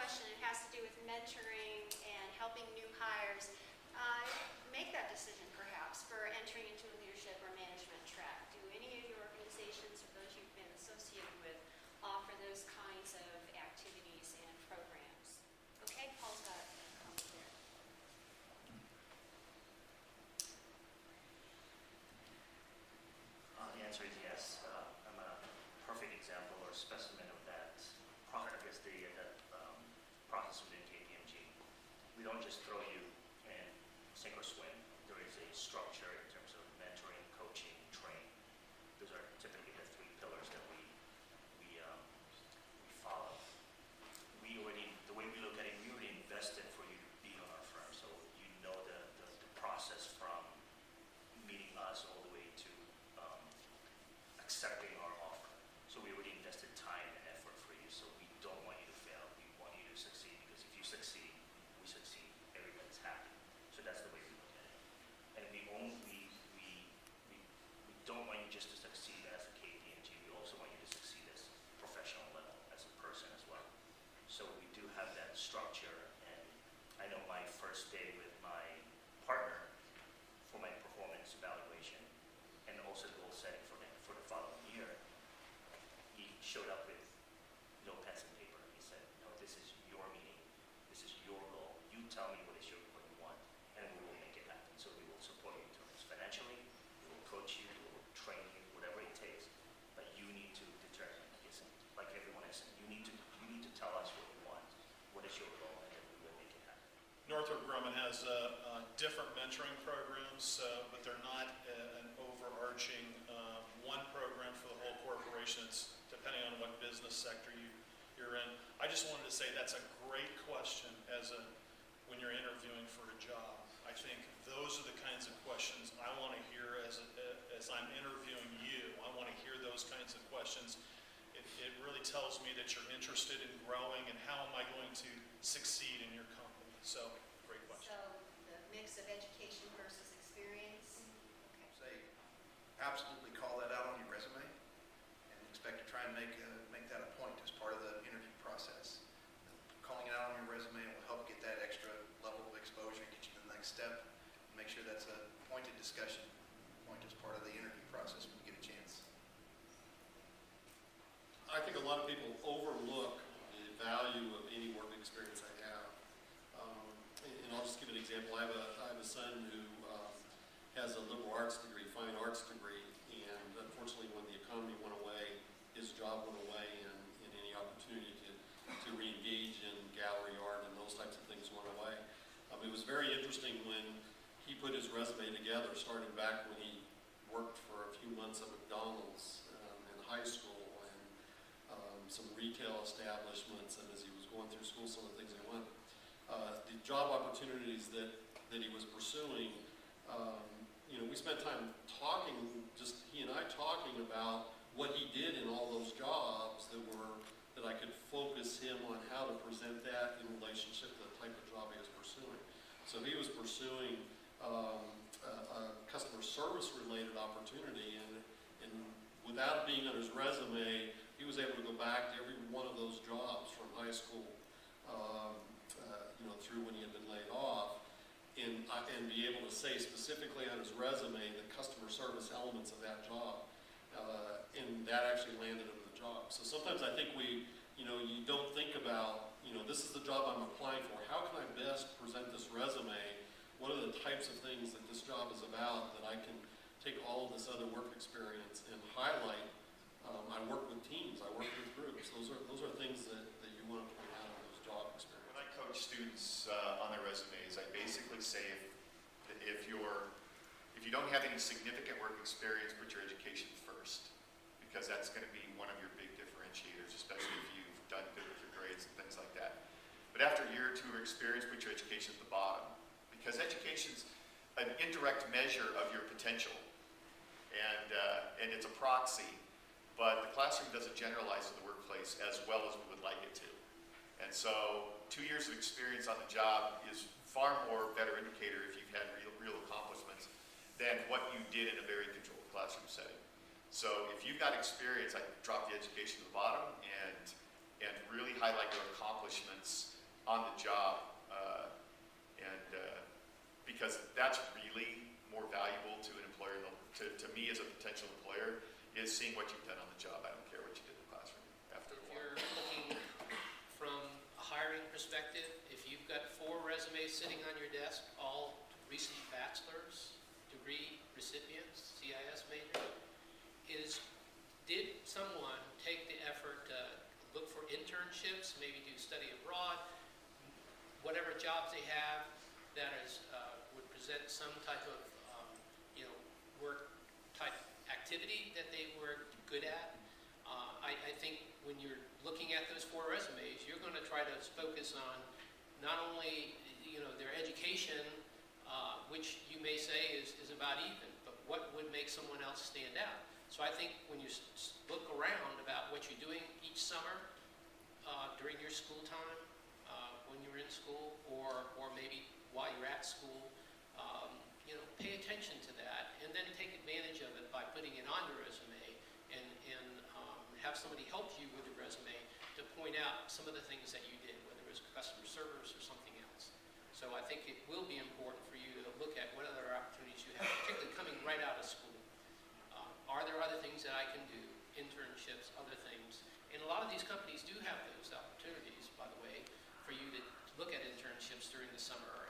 question. It has to do with mentoring and helping new hires make that decision, perhaps, for entering into a leadership or management track. Do any of your organizations or those you've been associated with offer those kinds of activities and programs? Okay, Paul's got a comment there. The answer is yes. I'm a perfect example or specimen of that. I guess the process within KPMG. We don't just throw you in sink or swim. There is a structure in terms of mentoring, coaching, training. Those are typically the three pillars that we follow. The way we look at it, we already invested for you to be on our firm, so you know the process from meeting us all the way to accepting our offer. So we already invested time and effort for you, so we don't want you to fail. We want you to succeed, because if you succeed, we succeed. Everybody's happy. So that's the way we look at it. And we don't want you just to succeed as a KPMG. We also want you to succeed as professional level, as a person as well. So we do have that structure, and I know my first day with my partner for my performance evaluation and also goal setting for the following year, he showed up with notepads and paper. He said, no, this is your meeting. This is your goal. You tell me what you want, and we will make it happen. So we will support you in terms financially, we will coach you, we will train you, whatever it takes. But you need to determine, like everyone is saying, you need to tell us what you want, what is your goal, and then we will make it happen. Northrop Grumman has different mentoring programs, but they're not an overarching one program for the whole corporation. It's depending on what business sector you're in. I just wanted to say that's a great question when you're interviewing for a job. I think those are the kinds of questions I want to hear as I'm interviewing you. I want to hear those kinds of questions. It really tells me that you're interested in growing and how am I going to succeed in your company. So, great question. So, the mix of education versus experience? Okay. Say, absolutely call that out on your resume and expect to try and make that a point as part of the interview process. Calling it out on your resume will help get that extra level of exposure, get you to the next step, and make sure that's a pointed discussion point as part of the interview process when you get a chance. I think a lot of people overlook the value of any work experience I have. And I'll just give an example. I have a son who has a liberal arts degree, fine arts degree, and unfortunately when the economy went away, his job went away, and any opportunity to re-engage in gallery art and those types of things went away. It was very interesting when he put his resume together, starting back when he worked for a few months at McDonald's in high school, some retail establishments, and as he was going through school, some of the things he went. The job opportunities that he was pursuing, we spent time talking, just he and I talking about what he did in all those jobs that I could focus him on how to present that in relationship to the type of job he was pursuing. So he was pursuing a customer service related opportunity, and without being on his resume, he was able to go back to every one of those jobs from high school, through when he had been laid off, and be able to say specifically on his resume the customer service elements of that job, and that actually landed him the job. So sometimes I think you don't think about, this is the job I'm applying for. How can I best present this resume? What are the types of things that this job is about that I can take all of this other work experience and highlight? I work with teams, I work with groups. Those are things that you want to point out in those job experiences. When I coach students on their resumes, I basically say if you don't have any significant work experience, put your education first, because that's going to be one of your big differentiators, especially if you've done good with your grades and things like that. But after a year or two of experience, put your education at the bottom, because education's an indirect measure of your potential, and it's a proxy. But the classroom doesn't generalize to the workplace as well as we would like it to. And so 2 years of experience on the job is far more better indicator if you've had real accomplishments than what you did in a very controlled classroom setting. So if you've got experience, I drop the education to the bottom and really highlight your accomplishments on the job, and because that's really more valuable to an employer, to me as a potential employer, is seeing what you've done on the job. I don't care what you did in the classroom after a If while. you're looking from a hiring perspective, if you've got 4 resumes sitting on your desk, all recent bachelor's degree recipients, CIS majors, did someone take the effort to look for internships, maybe do study abroad, whatever jobs they have that would present some type of, work type activity that they were good at? I think when you're looking at those 4 resumes, you're going to try to focus on not only, their education, which you may say is about even, but what would make someone else stand out. So I think when you look around about what you're doing each summer during your school time, when you're in school, or maybe while you're at school, pay attention to that, and then take advantage of it by putting it on your resume, and have somebody help you with your resume to point out some of the things that you did, whether it was customer service or something else. So I think it will be important for you to look at what other opportunities you have, particularly coming right out of school. Are there other things that I can do, internships, other things? And a lot of these companies do have those opportunities, by the way, for you to look at internships during the summer